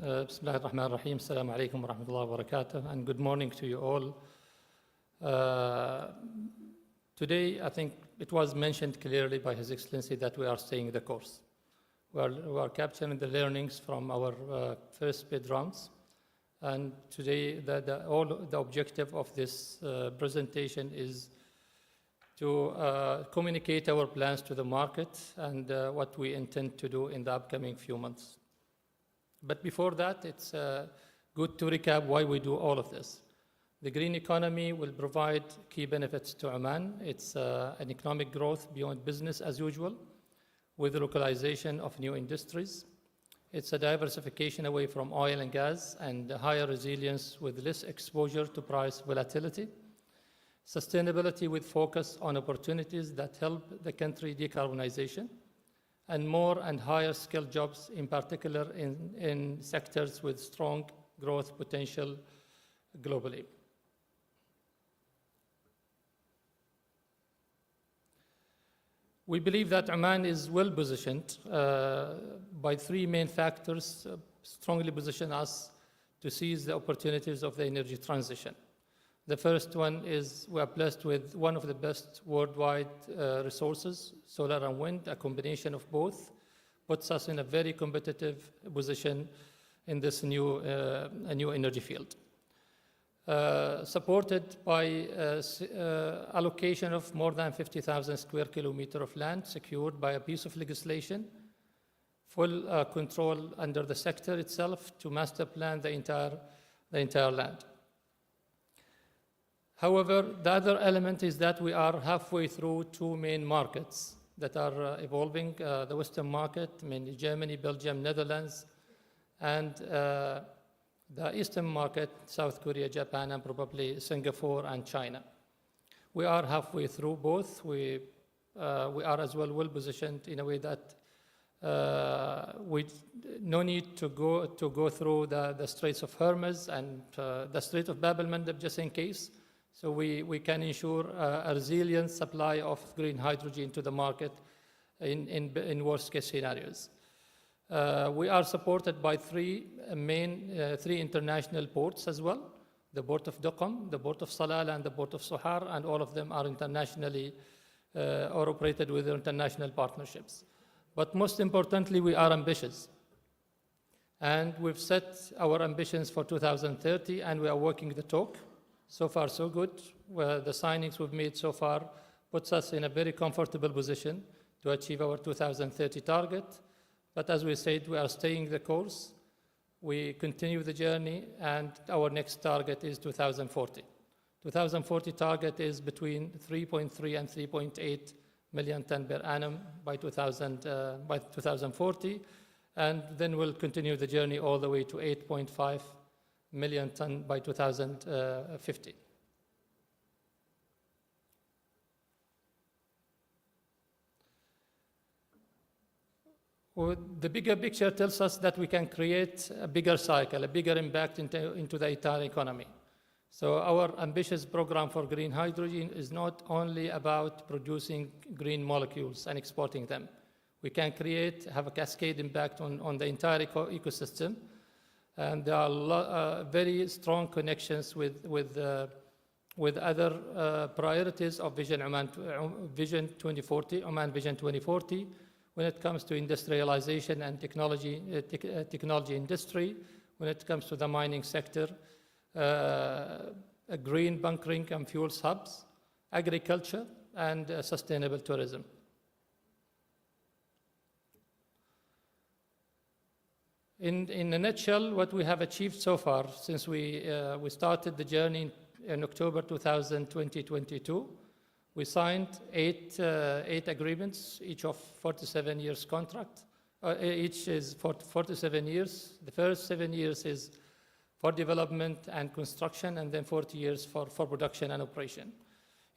Bismillah ar-Rahman ar-Rahim. Assalamu alaikum wa rahmatullahi wa barakatuh. And good morning to you all. Today, I think it was mentioned clearly by His Excellency that we are staying the course. We are capturing the learnings from our first bid rounds. And today, the objective of this presentation is to communicate our plans to the market and what we intend to do in the upcoming few months. But before that, it's good to recap why we do all of this. The green economy will provide key benefits to Oman. It's an economic growth beyond business as usual, with the localization of new industries. It's a diversification away from oil and gas and higher resilience with less exposure to price volatility. Sustainability with focus on opportunities that help the country decarbonization, and more and higher skilled jobs, in particular in sectors with strong growth potential globally. We believe that Oman is well positioned by three main factors, strongly position us to seize the opportunities of the energy transition. The first one is we are blessed with one of the best worldwide resources, solar and wind. A combination of both puts us in a very competitive position in this new energy field. Supported by allocation of more than 50,000 square kilometers of land secured by a piece of legislation, full control under the sector itself to master plan the entire land. However, the other element is that we are halfway through two main markets that are evolving, the Western market, mainly Germany, Belgium, Netherlands, and the Eastern market, South Korea, Japan, and probably Singapore and China. We are halfway through both. We are as well positioned in a way that we no need to go through the Straits of Hormuz and the Strait of Bab el-Mandeb just in case. So we can ensure a resilient supply of green hydrogen to the market in worst case scenarios. We are supported by three international ports as well, the Port of Duqm, the Port of Salalah, and the Port of Sohar, and all of them are internationally or operated with international partnerships. But most importantly, we are ambitious. And we've set our ambitions for 2030, and we are walking the talk. So far, so good. The signings we've made so far puts us in a very comfortable position to achieve our 2030 target. But as we said, we are staying the course. We continue the journey, and our next target is 2040. 2040 target is between 3.3 and 3.8 million ton per annum by 2040, and then we'll continue the journey all the way to 8.5 million ton by 2050. The bigger picture tells us that we can create a bigger cycle, a bigger impact into the entire economy. So our ambitious program for green hydrogen is not only about producing green molecules and exporting them. We can have a cascade impact on the entire ecosystem. And there are very strong connections with other priorities of Vision 2040, Oman Vision 2040, when it comes to industrialization and technology industry, when it comes to the mining sector, green bunkering and fuels hubs, agriculture, and sustainable tourism. In a nutshell, what we have achieved so far since we started the journey in October 2022, we signed eight agreements, each of 47 years contract. Each is for 47 years. The first 7 years is for development and construction, and then 40 years for production and operation.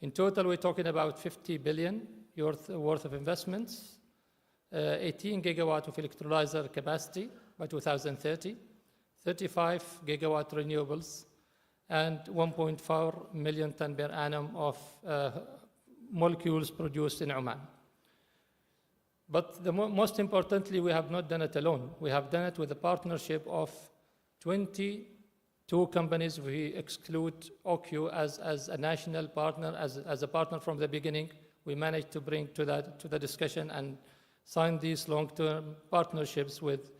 In total, we're talking about 50 billion worth of investments, 18 gigawatt of electrolyzer capacity by 2030, 35 gigawatt renewables, and 1.4 million ton per annum of molecules produced in Oman. But most importantly, we have not done it alone. We have done it with the partnership of 22 companies. We exclude OQ as a national partner, as a partner from the beginning. We managed to bring to the discussion and sign these long-term partnerships with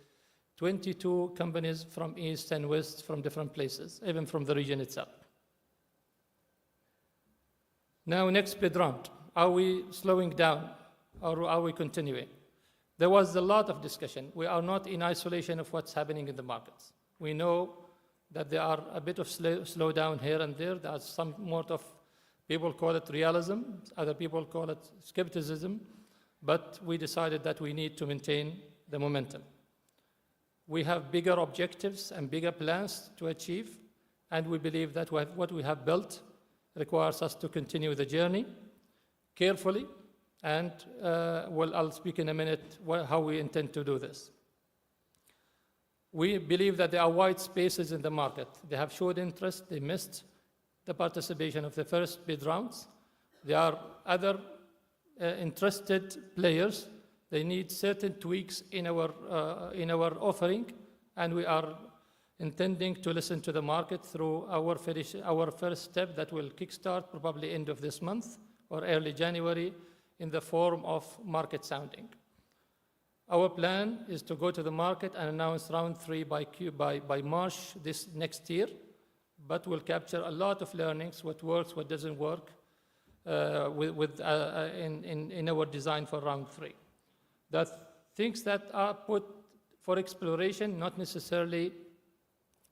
22 companies from East and West, from different places, even from the region itself. Now, next bid round. Are we slowing down or are we continuing? There was a lot of discussion. We are not in isolation of what's happening in the markets. We know that there are a bit of slowdown here and there. There are some more of, people call it realism, other people call it skepticism, but we decided that we need to maintain the momentum. We have bigger objectives and bigger plans to achieve, and we believe that what we have built requires us to continue the journey carefully, and I'll speak in a minute how we intend to do this. We believe that there are wide spaces in the market. They have showed interest. They missed the participation of the first bid rounds. There are other interested players. They need certain tweaks in our offering, and we are intending to listen to the market through our first step that will kickstart probably end of this month or early January in the form of market sounding. Our plan is to go to the market and announce round 3 by March this next year, but we'll capture a lot of learnings, what works, what doesn't work, in our design for round 3. The things that are put for exploration, not necessarily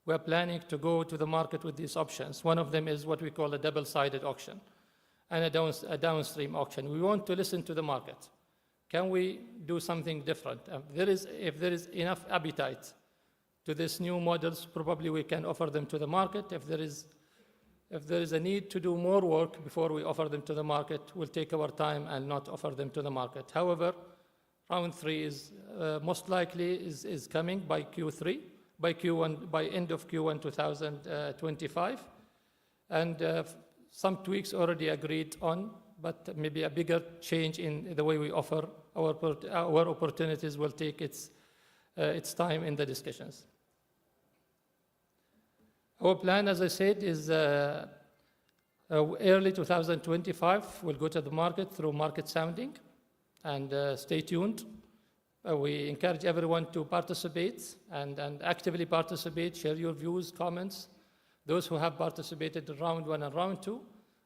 we're planning to go to the market with these options. One of them is what we call a double-sided auction and a downstream auction. We want to listen to the market. Can we do something different? If there is enough appetite to these new models, probably we can offer them to the market. If there is a need to do more work before we offer them to the market, we'll take our time and not offer them to the market. However, round 3 is most likely is coming by Q3, by end of Q1 2025, and some tweaks already agreed on, but maybe a bigger change in the way we offer our opportunities will take its time in the discussions. Our plan, as I said, is early 2025. We'll go to the market through market sounding, and stay tuned. We encourage everyone to participate and actively participate, share your views, comments, those who have participated in round 1 and round 2,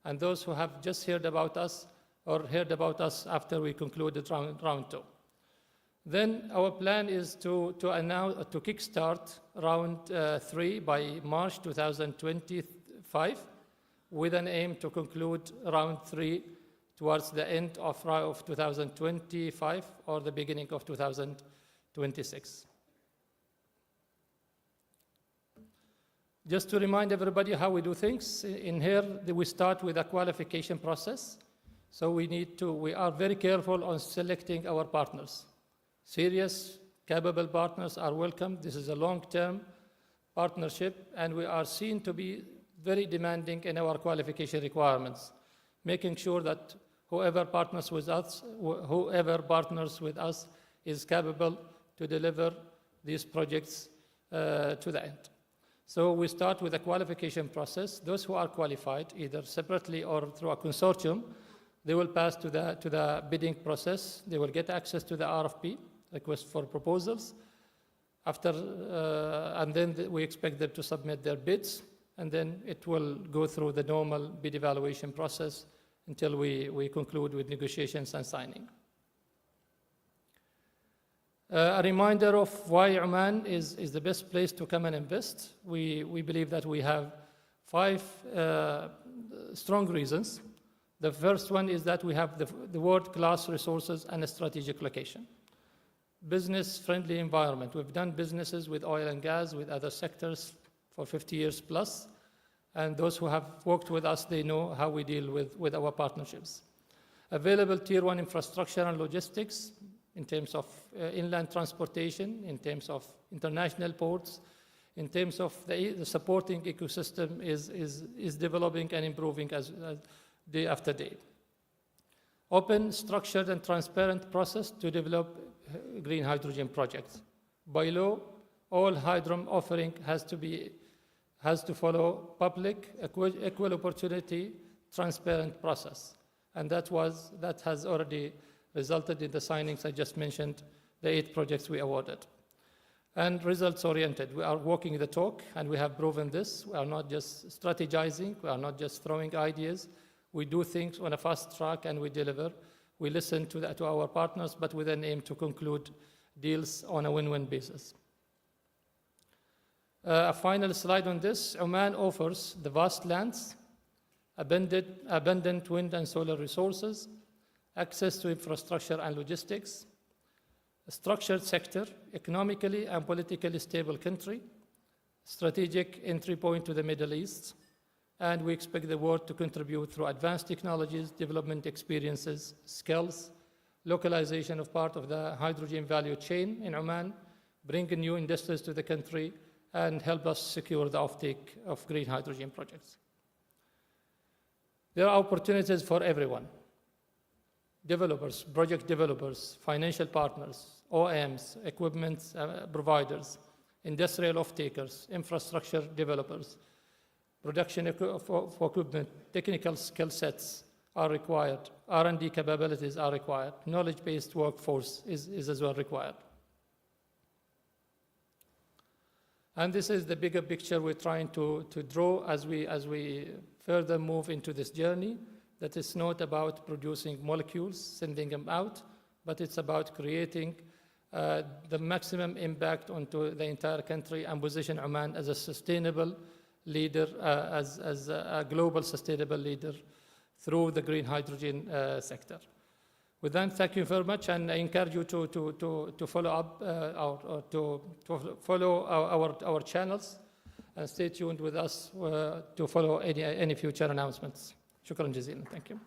and those who have just heard about us or heard about us after we concluded round 2. Then our plan is to kickstart round 3 by March 2025, with an aim to conclude round 3 towards the end of 2025 or the beginning of 2026. Just to remind everybody how we do things, in here we start with a qualification process. So we are very careful on selecting our partners. Serious, capable partners are welcome. This is a long-term partnership, and we are seen to be very demanding in our qualification requirements, making sure that whoever partners with us is capable to deliver these projects to the end. So we start with a qualification process. Those who are qualified, either separately or through a consortium, they will pass to the bidding process. They will get access to the RFP, request for proposals. And then we expect them to submit their bids, and then it will go through the normal bid evaluation process until we conclude with negotiations and signing. A reminder of why Oman is the best place to come and invest. We believe that we have 5 strong reasons. The first one is that we have the world-class resources and a strategic location. Business-friendly environment. We've done businesses with oil and gas, with other sectors for 50 years plus. And those who have worked with us, they know how we deal with our partnerships. Available Tier 1 infrastructure and logistics in terms of inland transportation, in terms of international ports, in terms of the supporting ecosystem is developing and improving as day after day. Open, structured, and transparent process to develop green hydrogen projects. By law, all Hydrom offering has to follow public, equal opportunity, transparent process. And that has already resulted in the signings I just mentioned, the 8 projects we awarded. And results-oriented. We are walking the talk, and we have proven this. We are not just strategizing. We are not just throwing ideas. We do things on a fast track, and we deliver. We listen to our partners, but we then aim to conclude deals on a win-win basis. A final slide on this. Oman offers the vast lands, abundant wind and solar resources, access to infrastructure and logistics, a structured sector, economically and politically stable country, strategic entry point to the Middle East, and we expect the world to contribute through advanced technologies, development experiences, skills, localization of part of the hydrogen value chain in Oman, bring new industries to the country, and help us secure the offtake of green hydrogen projects. There are opportunities for everyone. Developers, project developers, financial partners, OEMs, equipment providers, industrial off-takers, infrastructure developers, production for equipment, technical skill sets are required, R&D capabilities are required, knowledge-based workforce is as well required. And this is the bigger picture we're trying to draw as we further move into this journey, that it's not about producing molecules, sending them out, but it's about creating the maximum impact onto the entire country and position Oman as a sustainable leader, as a global sustainable leader through the green hydrogen sector. With that, thank you very much, and I encourage you to follow up to follow our channels, and stay tuned with us to follow any future announcements. Shukran jazeelan. Thank you.